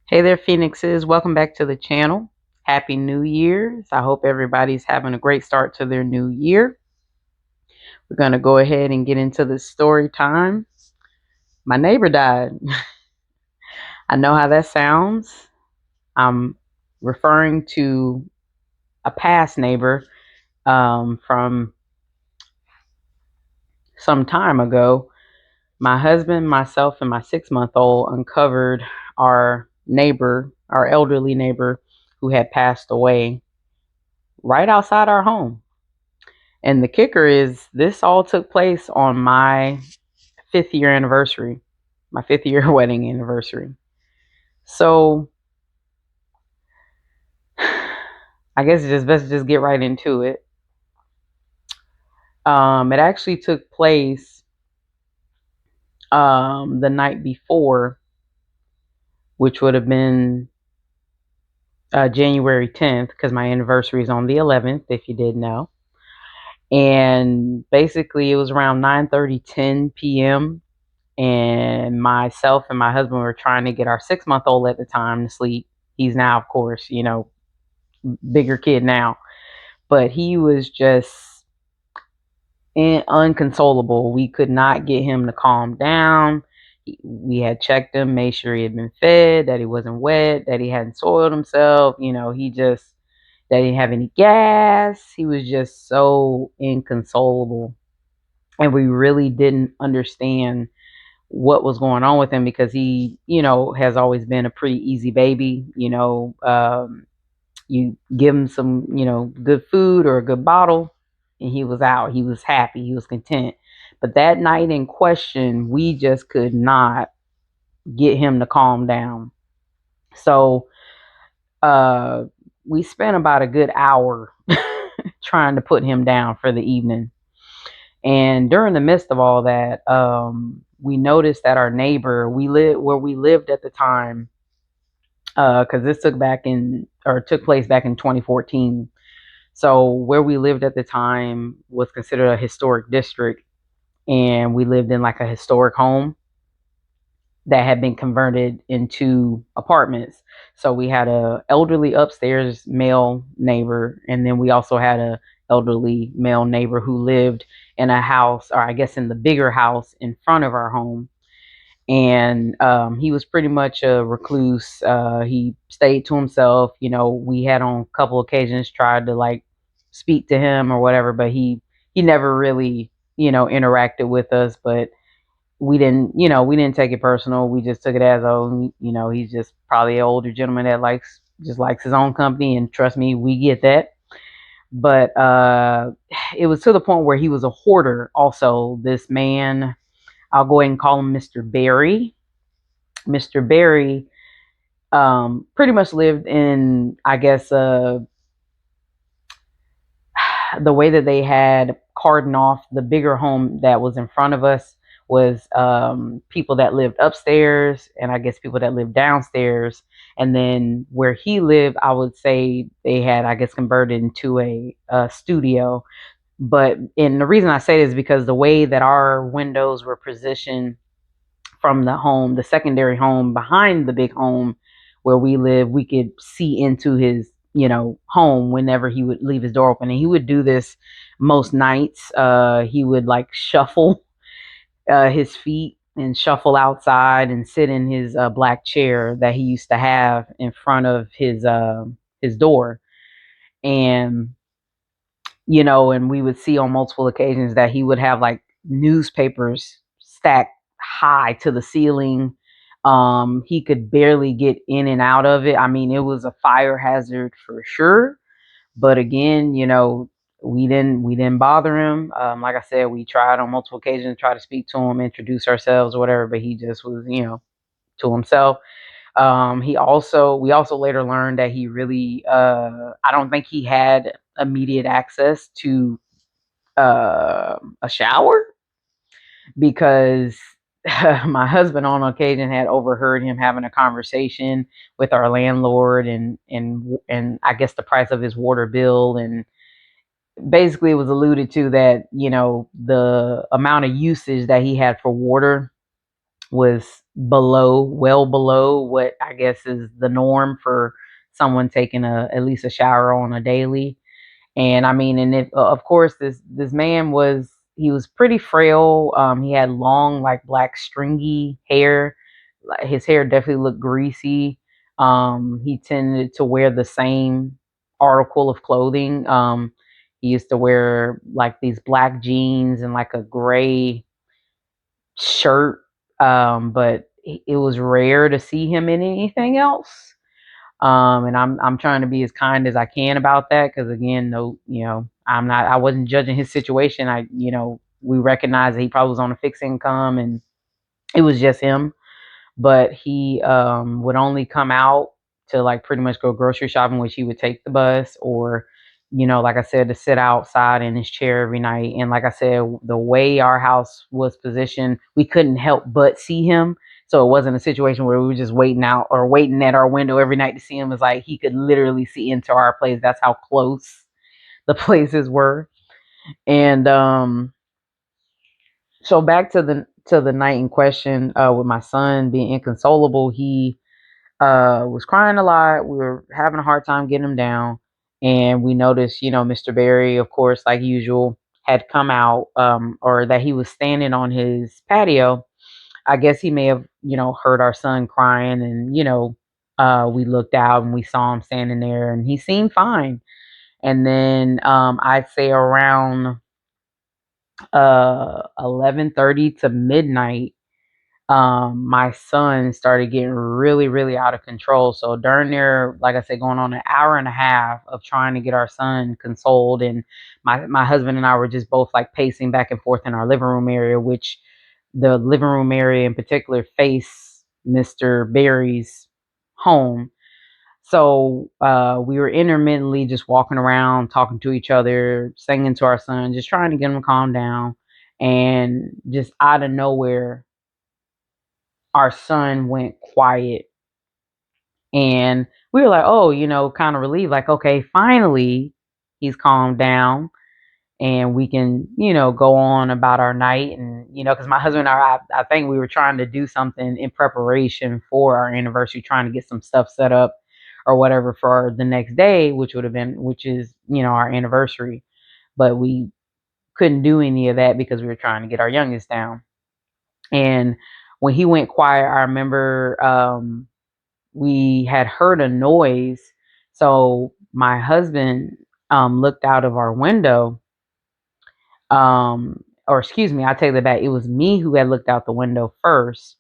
Hey there, Phoenixes. Welcome back to the channel. Happy New Year's. I hope everybody's having a great start to their new year. We're going to go ahead and get into the story time. My neighbor died. I know how that sounds. I'm referring to a past neighbor from some time ago. My husband, myself, and my 6 month old uncovered our elderly neighbor who had passed away right outside our home. And the kicker is this all took place on my 5th year anniversary, my 5th year wedding anniversary. So I guess it's just best to just get right into it. It actually took place the night before, which would have been January 10th, because my anniversary is on the 11th, if you didn't know. And basically, it was around 9:30, 10 p.m. And myself and my husband were trying to get our 6 month old at the time to sleep. He's now, of course, bigger kid now, but he was just unconsolable. We could not get him to calm down. We had checked him, made sure he had been fed, that he wasn't wet, that he hadn't soiled himself. That he didn't have any gas. He was just so inconsolable. And we really didn't understand what was going on with him because he, has always been a pretty easy baby. You give him some, good food or a good bottle, and he was out. He was happy. He was content. But that night in question, we just could not get him to calm down. So uh, we spent about a good hour trying to put him down for the evening. And during the midst of all that, we noticed that our neighbor, where we lived at the time, because this took place back in 2014. So where we lived at the time was considered a historic district, and we lived in like a historic home that had been converted into apartments. So we had a elderly upstairs male neighbor, and then we also had a elderly male neighbor who lived in a house, or I guess in the bigger house in front of our home. And he was pretty much a recluse. He stayed to himself. We had on a couple occasions tried to like speak to him or whatever, but he never really interacted with us. But we didn't take it personal. We just took it as, oh, he's just probably an older gentleman that likes his own company. And trust me, we get that. But it was to the point where he was a hoarder. Also, this man, I'll go ahead and call him Mr. Barry. Mr. Barry pretty much lived in, I guess, the way that they had cordoned off the bigger home that was in front of us was people that lived upstairs, and I guess people that lived downstairs. And then where he lived, I would say they had, I guess, converted into a studio. And the reason I say this is because the way that our windows were positioned from the secondary home behind the big home where we live, we could see into his, home whenever he would leave his door open. And he would do this most nights. He would like shuffle his feet and shuffle outside and sit in his black chair that he used to have in front of his door. And and we would see on multiple occasions that he would have like newspapers stacked high to the ceiling. He could barely get in and out of it. I mean, it was a fire hazard for sure. But again, we didn't bother him. Like I said, we tried on multiple occasions to try to speak to him, introduce ourselves or whatever, but he just was, to himself. We also later learned that he really, I don't think he had immediate access to a shower, because my husband on occasion had overheard him having a conversation with our landlord, and I guess the price of his water bill. And basically it was alluded to that the amount of usage that he had for water was well below what I guess is the norm for someone taking at least a shower on a daily. And I mean, and if of course this man was he was pretty frail. He had long like black stringy hair. Like, his hair definitely looked greasy. He tended to wear the same article of clothing. He used to wear like these black jeans and like a gray shirt. But it was rare to see him in anything else. And I'm trying to be as kind as I can about that because again, no, I wasn't judging his situation. We recognized that he probably was on a fixed income and it was just him, but he would only come out to like pretty much go grocery shopping, which he would take the bus or, like I said, to sit outside in his chair every night. And like I said, the way our house was positioned, we couldn't help but see him. So it wasn't a situation where we were just waiting out or waiting at our window every night to see him. It's like he could literally see into our place. That's how close the places were. And so back to the night in question, with my son being inconsolable. He was crying a lot. We were having a hard time getting him down, and we noticed, Mr. Barry, of course, like usual, had come out, or that he was standing on his patio. I guess he may have, heard our son crying, and we looked out and we saw him standing there, and he seemed fine. And then I'd say around 11:30 to midnight, my son started getting really, really out of control. So during there, like I said, going on an hour and a half of trying to get our son consoled, and my husband and I were just both like pacing back and forth in our living room area, which the living room area in particular face Mr. Barry's home. So we were intermittently just walking around, talking to each other, singing to our son, just trying to get him to calm down. And just out of nowhere, our son went quiet, and we were like, oh, kind of relieved, like, okay, finally he's calmed down and we can, go on about our night. And because my husband and I think we were trying to do something in preparation for our anniversary, trying to get some stuff set up or whatever for the next day, which is, our anniversary. But we couldn't do any of that because we were trying to get our youngest down. And when he went quiet, I remember we had heard a noise. So my husband looked out of our window. Or excuse me, I take that back. It was me who had looked out the window first.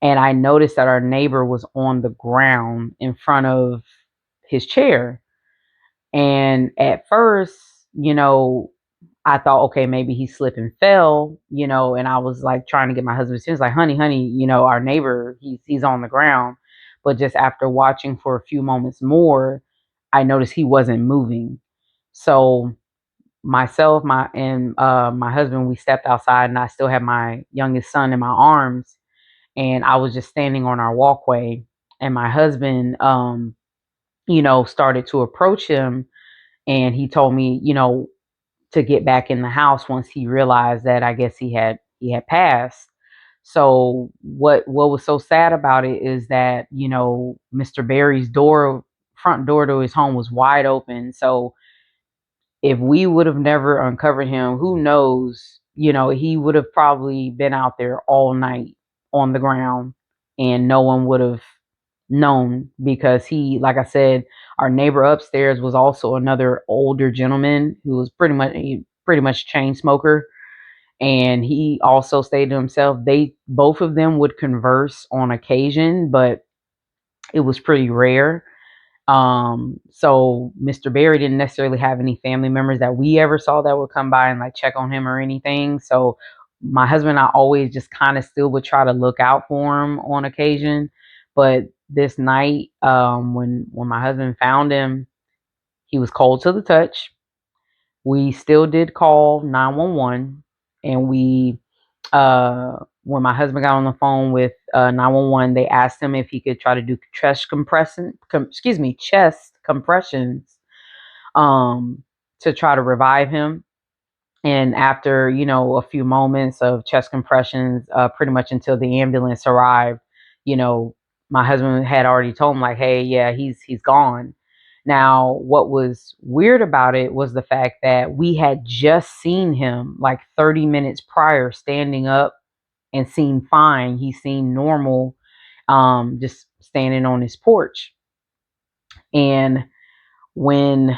And I noticed that our neighbor was on the ground in front of his chair. And at first, you know, I thought, okay, maybe he slipped and fell, and I was like trying to get my husband's attention, like, honey, our neighbor, he's on the ground. But just after watching for a few moments more, I noticed he wasn't moving. So myself, my husband, we stepped outside, and I still had my youngest son in my arms, and I was just standing on our walkway, and my husband, started to approach him, and he told me, to get back in the house once he realized that I guess he had passed. So what was so sad about it is that, Mr. Barry's front door to his home was wide open. So if we would have never uncovered him, who knows, he would have probably been out there all night on the ground, and no one would have known because like I said, our neighbor upstairs was also another older gentleman who was pretty much chain smoker, and he also stayed to himself. They both of them would converse on occasion, but it was pretty rare. So Mr. Barry didn't necessarily have any family members that we ever saw that would come by and like check on him or anything. So my husband and I always just kind of still would try to look out for him on occasion. But this night, when my husband found him, he was cold to the touch. We still did call 911, and when my husband got on the phone with 911, they asked him if he could try to do chest compressions, um, to try to revive him. And after, a few moments of chest compressions, pretty much until the ambulance arrived, you know, my husband had already told him like, hey, yeah, he's gone. Now, what was weird about it was the fact that we had just seen him like 30 minutes prior standing up and seemed fine. He seemed normal, just standing on his porch. And when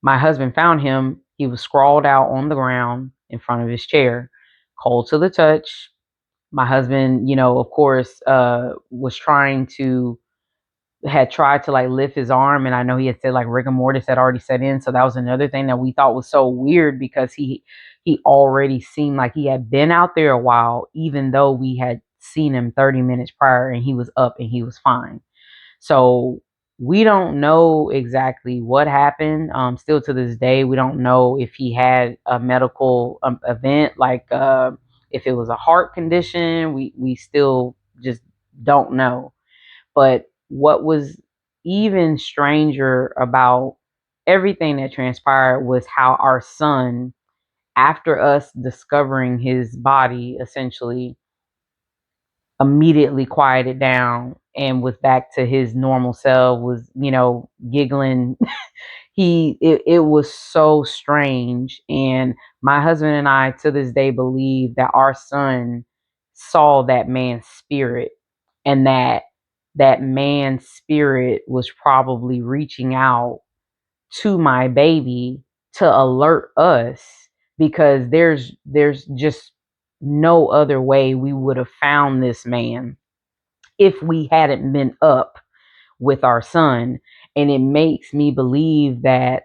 my husband found him, he was sprawled out on the ground in front of his chair, cold to the touch. My husband, of course, was had tried to like lift his arm, and I know he had said like rigor mortis had already set in, so that was another thing that we thought was so weird because he already seemed like he had been out there a while, even though we had seen him 30 minutes prior and he was up and he was fine. So we don't know exactly what happened. Still to this day, we don't know if he had a medical event, like if it was a heart condition. We still just don't know. But what was even stranger about everything that transpired was how our son, after us discovering his body, essentially immediately quieted down and was back to his normal self, was, giggling. It was so strange. And my husband and I to this day believe that our son saw that man's spirit, and that man's spirit was probably reaching out to my baby to alert us, because there's just no other way we would have found this man if we hadn't been up with our son. And it makes me believe that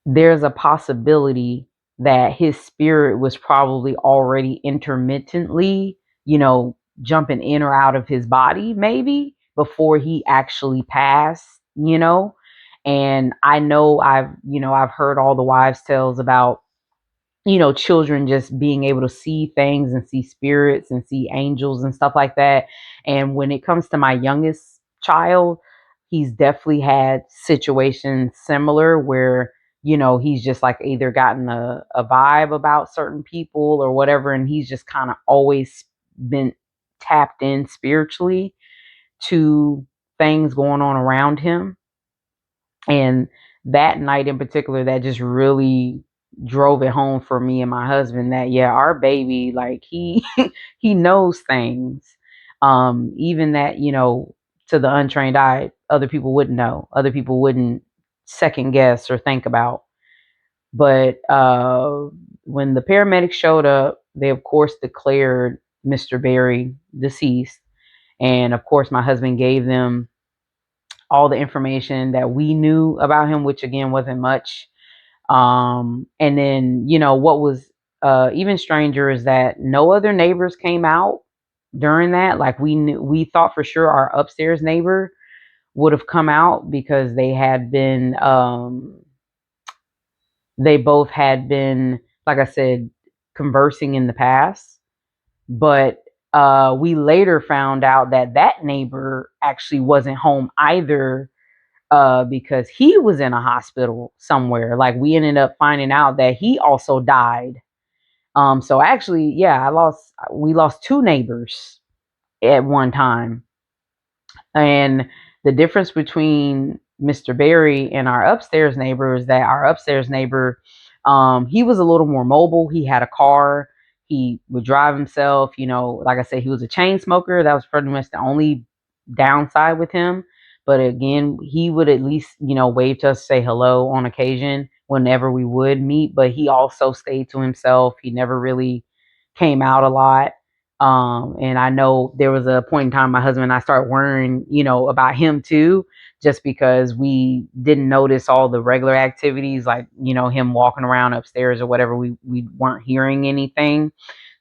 there's a possibility that his spirit was probably already intermittently, jumping in or out of his body, maybe before he actually passed. And I know I've heard all the wives' tales about, children just being able to see things and see spirits and see angels and stuff like that. And when it comes to my youngest child, he's definitely had situations similar where, he's just like either gotten a vibe about certain people or whatever. And he's just kind of always been tapped in spiritually to things going on around him. And that night in particular, that just really drove it home for me and my husband that, yeah, our baby, like, he he knows things, even that, to the untrained eye, other people wouldn't know, other people wouldn't second guess or think about. But when the paramedics showed up, they of course declared Mr. Berry deceased. And of course my husband gave them all the information that we knew about him, which again wasn't much. And then, what was even stranger is that no other neighbors came out during that. Like, we thought for sure our upstairs neighbor would have come out because they both had been, like I said, conversing in the past. But we later found out that that neighbor actually wasn't home either, because he was in a hospital somewhere. Like, we ended up finding out that he also died. So actually, yeah, we lost two neighbors at one time. And the difference between Mr. Berry and our upstairs neighbor is that our upstairs neighbor, he was a little more mobile. He had a car. He would drive himself. Like I said, he was a chain smoker. That was pretty much the only downside with him. But again, he would at least, wave to us, say hello on occasion whenever we would meet. But he also stayed to himself. He never really came out a lot. And I know there was a point in time my husband and I started worrying, about him too, just because we didn't notice all the regular activities, like, him walking around upstairs or whatever. We weren't hearing anything.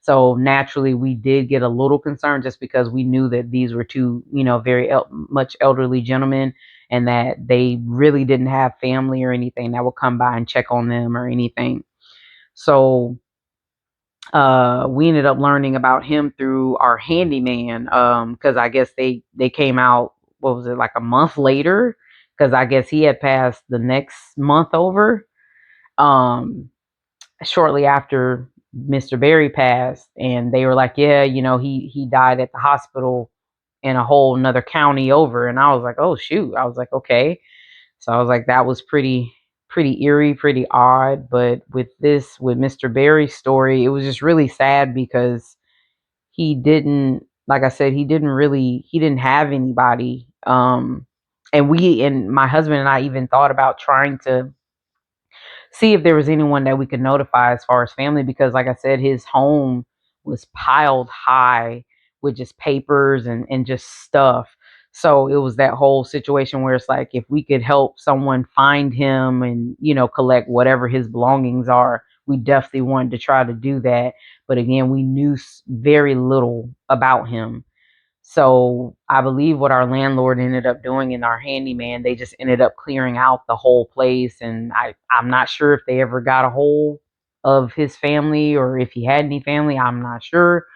So naturally we did get a little concerned, just because we knew that these were two, very much elderly gentlemen, and that they really didn't have family or anything that would come by and check on them or anything. So we ended up learning about him through our handyman, because I guess they came out, what was it, like a month later, because I guess he had passed the next month over. um shortly after Mr. Berry passed, and they were like, yeah, he died at the hospital in a whole another county over. And I was like, oh shoot. I was like, okay. So I was like, that was pretty eerie, pretty odd. But with Mr. Berry's story, it was just really sad because he didn't, like I said, he didn't have anybody. And my husband and I even thought about trying to see if there was anyone that we could notify as far as family, because like I said, his home was piled high with just papers and just stuff. So it was that whole situation where it's like, if we could help someone find him and collect whatever his belongings are, we definitely wanted to try to do that. But again, we knew very little about him. So I believe what our landlord ended up doing and our handyman, they just ended up clearing out the whole place. And I'm not sure if they ever got a hold of his family or if he had any family. I'm not sure.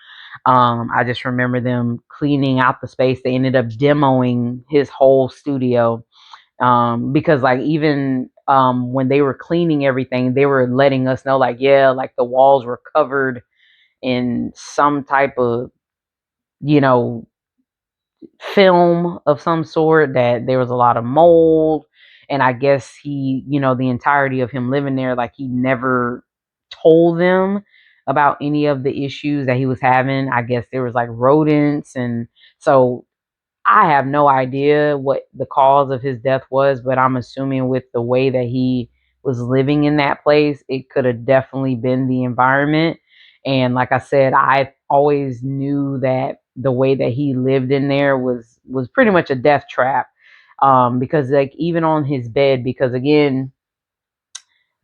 I just remember them cleaning out the space. They ended up demoing his whole studio, because like even when they were cleaning everything, they were letting us know like, yeah, like the walls were covered in some type of, you know, film of some sort, that there was a lot of mold. And I guess the entirety of him living there, like he never told them about any of the issues that he was having. I guess there was like rodents. And so I have no idea what the cause of his death was, but I'm assuming with the way that he was living in that place, it could have definitely been the environment. And like I said, I always knew that the way that he lived in there was pretty much a death trap. Because like even on his bed, because again,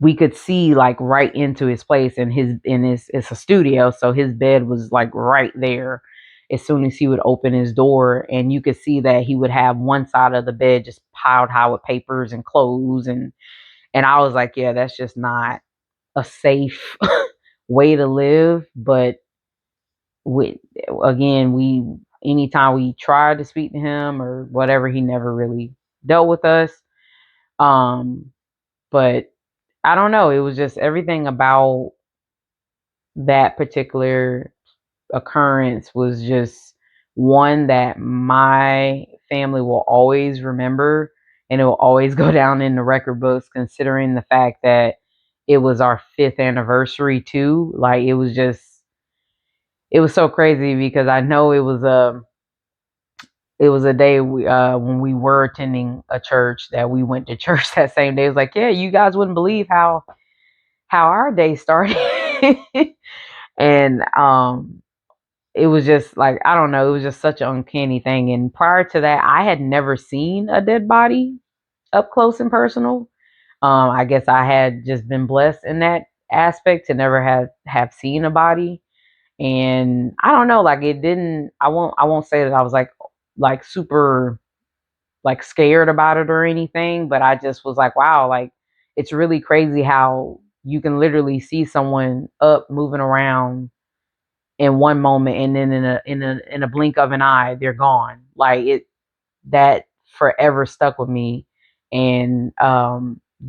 we could see like right into his place, and his it's a studio, so his bed was like right there. As soon as he would open his door, and you could see that he would have one side of the bed just piled high with papers and clothes. And I was like, yeah, that's just not a safe way to live. But with again, we anytime we tried to speak to him or whatever, he never really dealt with us. um but I don't know, it was just everything about that particular occurrence was just one that my family will always remember, and it will always go down in the record books, considering the fact that it was our fifth anniversary too. Like it was so crazy because I know it was a day when we were attending a church, that we went to church that same day. It was like, yeah, you guys wouldn't believe how our day started. And it was just like, I don't know, it was just such an uncanny thing. And prior to that, I had never seen a dead body up close and personal. I guess I had just been blessed in that aspect to never have seen a body. And I don't know, like it didn't, I won't say that I was like super like scared about it or anything, but I just was like, wow, like it's really crazy how you can literally see someone up moving around in one moment, and then in a blink of an eye they're gone. Like it, that forever stuck with me. And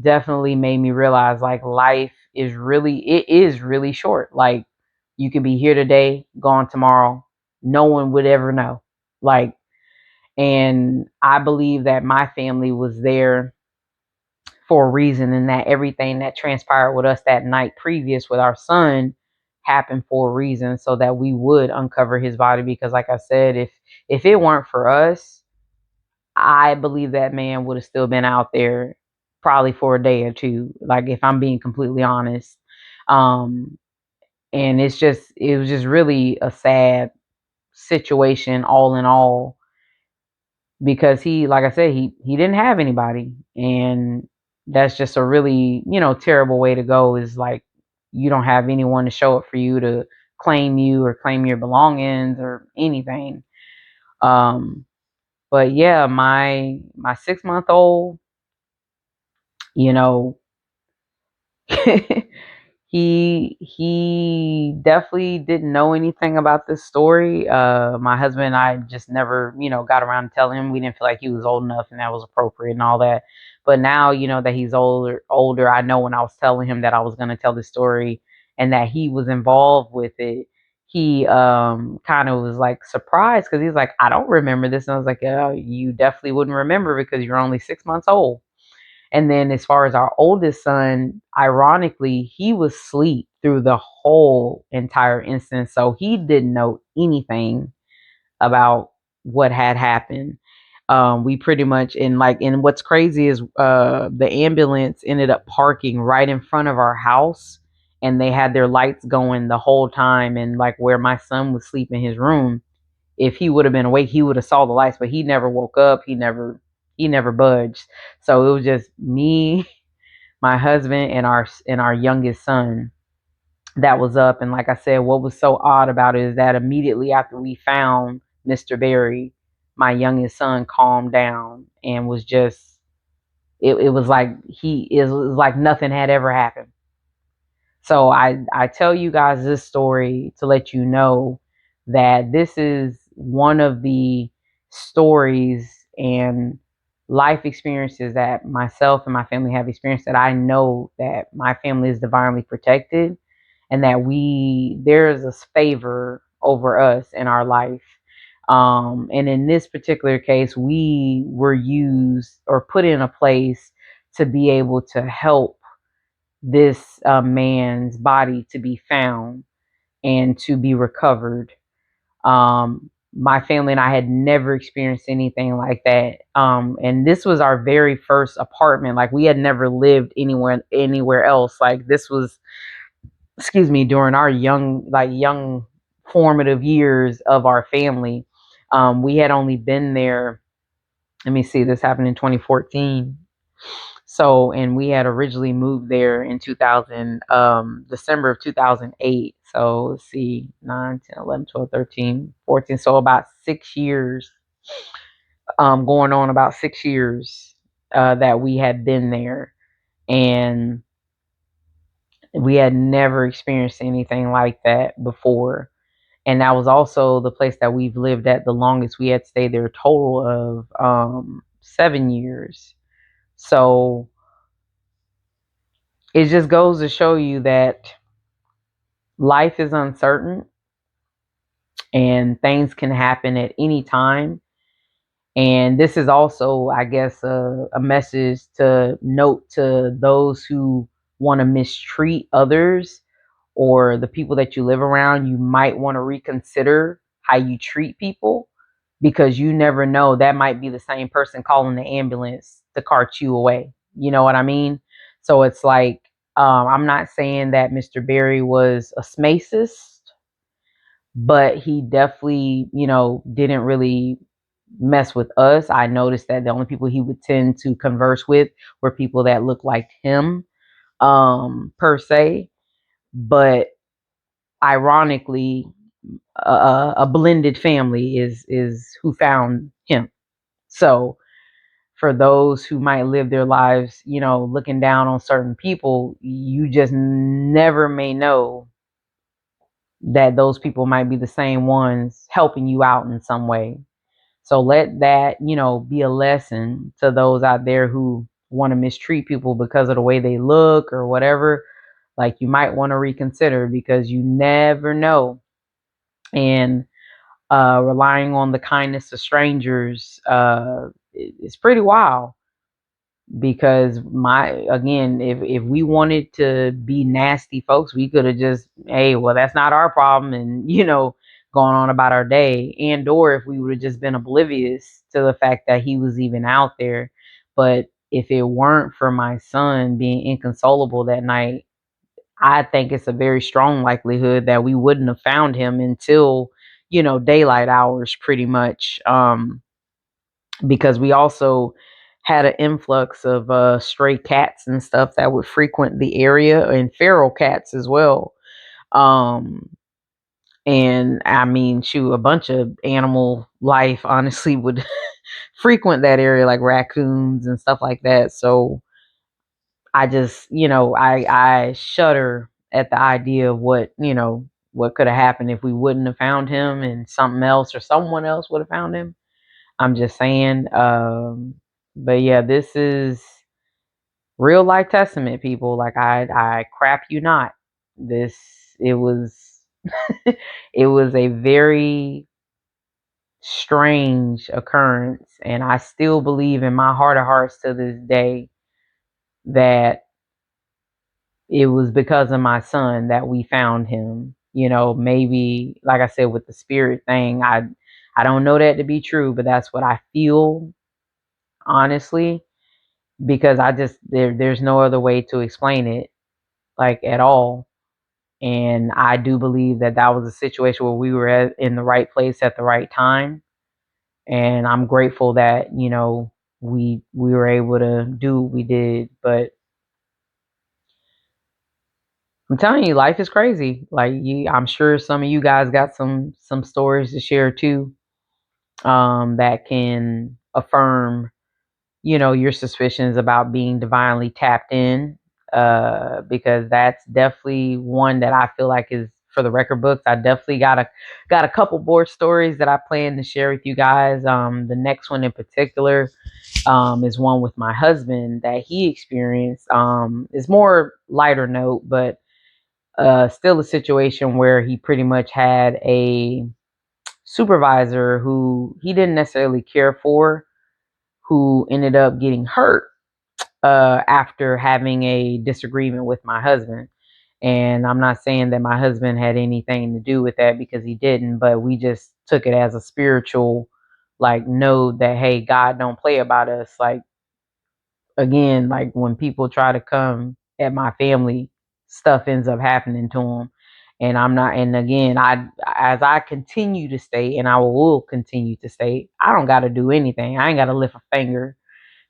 definitely made me realize like life is really short. Like you could be here today, gone tomorrow. No one would ever know. Like, and I believe that my family was there for a reason, and that everything that transpired with us that night previous with our son happened for a reason, so that we would uncover his body. Because like I said, if it weren't for us, I believe that man would have still been out there probably for a day or two, like if I'm being completely honest. um and it was just really a sad situation all in all, because he, like I said, he didn't have anybody. And that's just a really, terrible way to go, is like you don't have anyone to show up for you, to claim you or claim your belongings or anything. um but yeah, my 6 month old, you know He definitely didn't know anything about this story. My husband and I just never, got around to telling him. We didn't feel like he was old enough and that was appropriate and all that. But now, that he's older, I know when I was telling him that I was going to tell the story and that he was involved with it, he kind of was like surprised because he's like, I don't remember this. And I was like, yeah, you definitely wouldn't remember because you're only 6 months old. And then as far as our oldest son, ironically, he was asleep through the whole entire instance. So he didn't know anything about what had happened. We pretty much and what's crazy is the ambulance ended up parking right in front of our house, and they had their lights going the whole time, and like where my son was sleeping in his room, if he would have been awake, he would have saw the lights, but he never woke up. He never budged. So it was just me, my husband, and our youngest son that was up. And like I said, what was so odd about it is that immediately after we found Mr. Berry, my youngest son calmed down and was just it was like it was like nothing had ever happened. So I tell you guys this story to let you know that this is one of the stories and life experiences that myself and my family have experienced, that I know that my family is divinely protected, and that there is a favor over us in our life. And in this particular case, we were used or put in a place to be able to help this man's body to be found and to be recovered. My family and I had never experienced anything like that. And this was our very first apartment. Like, we had never lived anywhere else. Like, this was, excuse me, during our young formative years of our family. We had only been there. Let me see. This happened in 2014. So, and we had originally moved there in 2000, December of 2008. So let's see, 9, 10, 11, 12, 13, 14. So about 6 years, going on about 6 years, that we had been there. And we had never experienced anything like that before. And that was also the place that we've lived at the longest. We had stayed there a total of 7 years. So it just goes to show you that life is uncertain and things can happen at any time. And this is also, I guess, a message to note to those who want to mistreat others or the people that you live around. You might want to reconsider how you treat people, because you never know. That might be the same person calling the ambulance to cart you away. You know what I mean? So it's like, I'm not saying that Mr. Berry was a smacist, but he definitely, didn't really mess with us. I noticed that the only people he would tend to converse with were people that looked like him, per se. But ironically, a blended family is who found him. So for those who might live their lives, looking down on certain people, you just never may know that those people might be the same ones helping you out in some way. So let that, be a lesson to those out there who want to mistreat people because of the way they look or whatever. Like, you might want to reconsider, because you never know. And relying on the kindness of strangers is pretty wild. Because if we wanted to be nasty folks, we could have just, hey, well, that's not our problem, and gone on about our day. And or if we would have just been oblivious to the fact that he was even out there. But if it weren't for my son being inconsolable that night, I think it's a very strong likelihood that we wouldn't have found him until daylight hours, pretty much. Because we also had an influx of stray cats and stuff that would frequent the area, and feral cats as well. Um, and I mean, shoot, a bunch of animal life honestly would frequent that area, like raccoons and stuff like that. So I just, I shudder at the idea of what, what could have happened if we wouldn't have found him and something else or someone else would have found him. I'm just saying. But yeah, this is real life testament, people. Like I crap you not. This it was it was a very strange occurrence, and I still believe in my heart of hearts to this day that it was because of my son that we found him. Maybe like I said with the spirit thing, I don't know that to be true, but that's what I feel, honestly, because I just there's no other way to explain it, like, at all. And I do believe that that was a situation where we were in the right place at the right time, and I'm grateful that we were able to do what we did. But I'm telling you, life is crazy. Like, I'm sure some of you guys got some stories to share too, that can affirm, your suspicions about being divinely tapped in. Because that's definitely one that I feel like is for the record books. I definitely got a couple more stories that I plan to share with you guys. The next one in particular, is one with my husband that he experienced. Is more lighter note, but still a situation where he pretty much had a supervisor who he didn't necessarily care for, who ended up getting hurt after having a disagreement with my husband. And I'm not saying that my husband had anything to do with that, because he didn't, but we just took it as a spiritual, like, note that, hey, God don't play about us. Like, again, like, when people try to come at my family, stuff ends up happening to them. And I'm not, and again, as I continue to state, and I will continue to state, I don't got to do anything. I ain't got to lift a finger,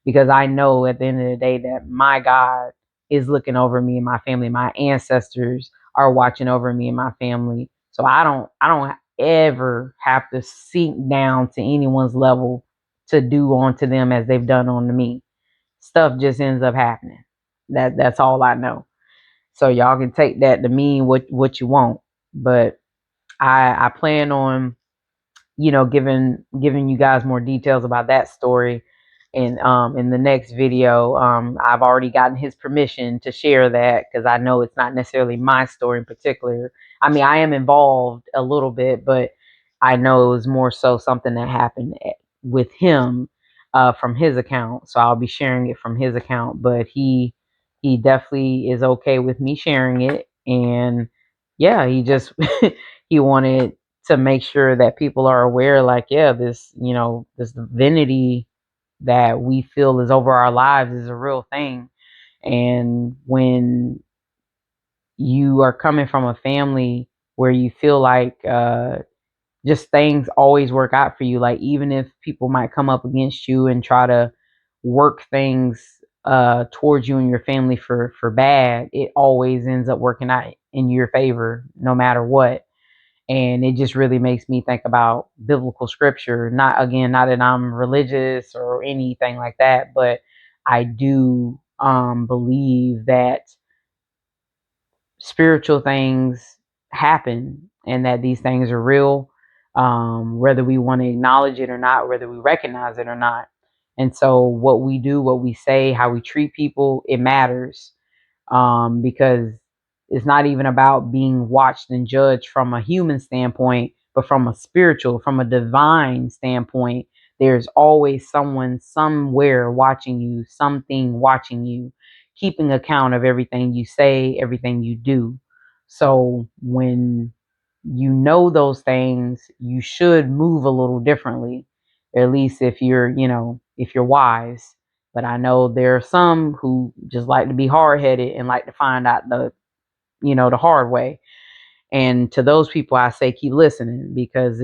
because I know at the end of the day that my God is looking over me and my family. My ancestors are watching over me and my family. So I don't ever have to sink down to anyone's level to do onto them as they've done onto me. Stuff just ends up happening. That's all I know. So y'all can take that to mean what you want. But I plan on, giving you guys more details about that story in the next video. I've already gotten his permission to share that, because I know it's not necessarily my story in particular. I mean, I am involved a little bit, but I know it was more so something that happened with him, from his account. So I'll be sharing it from his account, but he definitely is okay with me sharing it. And yeah, he just he wanted to make sure that people are aware, like, yeah, this divinity that we feel is over our lives is a real thing. And when you are coming from a family where you feel like, just things always work out for you, like, even if people might come up against you and try to work things towards you and your family for bad, it always ends up working out in your favor no matter what. And it just really makes me think about biblical scripture. Not, again, not that I'm religious or anything like that, but I do believe that spiritual things happen and that these things are real, whether we want to acknowledge it or not, whether we recognize it or not. And so what we do, what we say, how we treat people, it matters, because it's not even about being watched and judged from a human standpoint, but from a spiritual, from a divine standpoint. There's always someone somewhere watching you, something watching you, keeping account of everything you say, everything you do. So when you know those things, you should move a little differently, at least if you're wise. But I know there are some who just like to be hard headed and like to find out the hard way. And to those people, I say keep listening, because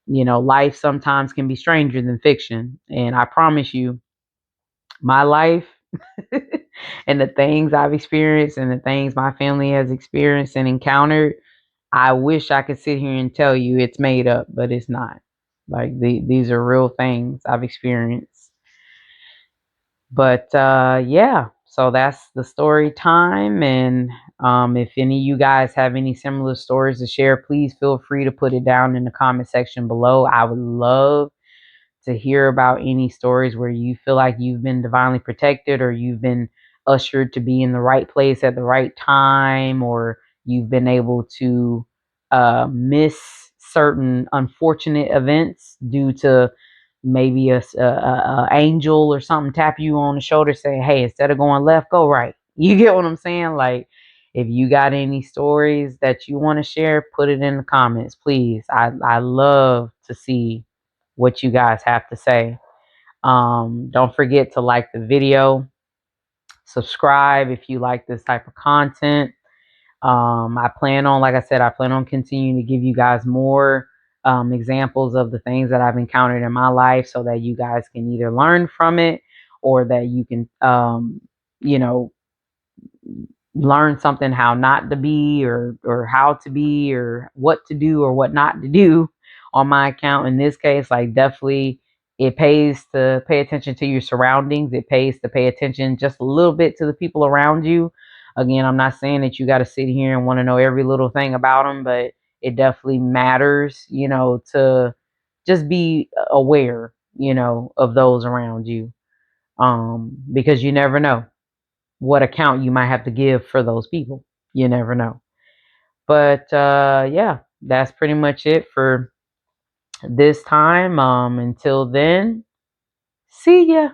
life sometimes can be stranger than fiction. And I promise you, my life and the things I've experienced and the things my family has experienced and encountered, I wish I could sit here and tell you it's made up, but it's not. Like, these are real things I've experienced. But yeah, so that's the story time. And If any of you guys have any similar stories to share, please feel free to put it down in the comment section below. I would love to hear about any stories where you feel like you've been divinely protected, or you've been ushered to be in the right place at the right time, or you've been able to miss certain unfortunate events due to maybe a angel or something tap you on the shoulder saying, hey, instead of going left, go right. You get what I'm saying? Like, if you got any stories that you want to share, put it in the comments, please. I love to see what you guys have to say. Don't forget to like the video, subscribe if you like this type of content. I plan on, like I said, I plan on continuing to give you guys more examples of the things that I've encountered in my life, so that you guys can either learn from it, or that you can, you know, learn something how not to be, or how to be, or what to do or what not to do on my account. In this case, like, definitely it pays to pay attention to your surroundings. It pays to pay attention just a little bit to the people around you. Again, I'm not saying that you got to sit here and want to know every little thing about them, but it definitely matters, to just be aware, of those around you, because you never know what account you might have to give for those people. You never know. But yeah, that's pretty much it for this time. Until then, see ya.